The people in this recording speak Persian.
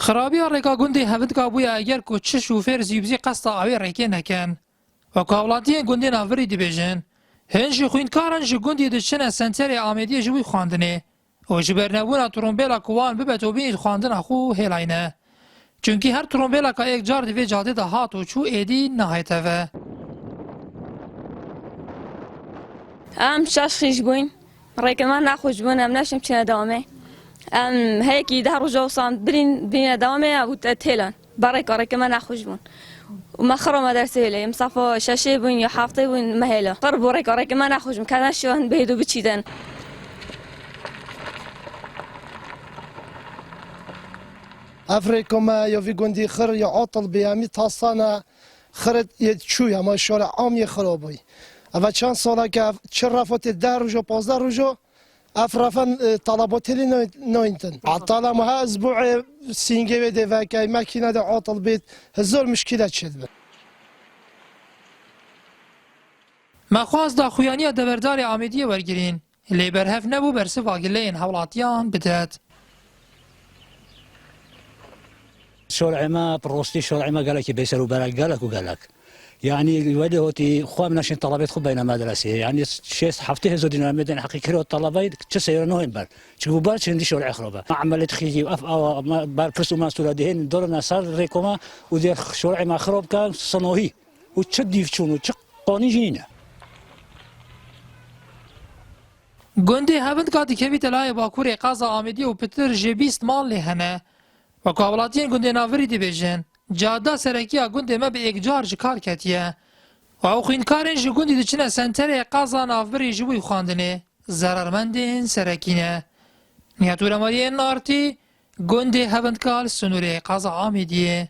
خرابی رکا گندی هفت کابویا اگر کو چه شوفر زیبزی قصد آوی رکی نکن و کابلاتی گندی نافری دی بیجن هنج خوینکارن جی گندی دچنه سنتر آمدی جوی خواندنه و جبر نبونا ترومبیلا کوان ببتو بینید خواندن اخو هلاینه چونکی هر ترومبیلا که یک جار دوی جاده ده هات و چو ایدی نهایته و ام شش خیش بوین ریکن من نخوش بون ام نشم چنه دامه ام هیکی ده روز جوسان برین دامه او تلان برای کاری که من نخوش بون و مخرم مدرسه لی مصفا ششه بوین یا هفته بوین مهلا قرب برای کاری که من نخوش بون کنن شون بهدو بچیدن افریقا ما یا وی گندی خر یا عطل بیامی تاسانا خرد یه چوی اما شارع عام یه خرابی اول چند ساله که چه رفت 10 روز و 15 روز افرافن طلبات لی ناینتن عطل ما اسبوع سینگه بده و که ماکینه ده عطل بید هزار مشکلات شد مخواست دا خویانی دبردار آمدی ورگرین لی برهف نبو برسی واگلین حولاتیان بدهد شرع ما بروستي شرع ما قال لك بيسر وبلق قال لك يعني ولي هوتي خو من عشان طلبات خو بين مدرسه يعني شيء حفته زودنا مدن حقيقي الطلبات تسير نوين بال شو بالش عندي شرع خربه عملت خيجي اف او برفسو ما سولادهن دورنا صار ريكوما ودير شرع ما خرب كان صنوهي وتشدي في شنو قانون جنينه گندی هفت کاتی که بیت لای باکور قازا آمدی و پتر جبیست مال لهنه و کابلاتین گندی ناوری دی بیجن جاده سرکیه گندی ما به یک جار جکار کتیه و او خوینکارین جی گندی دچنه سنتر قازا نافبری جوی خواندنه ضررمندین سرکینه نیاتور مالین نارتی گندی هفت کال سنوری قازا آمدیه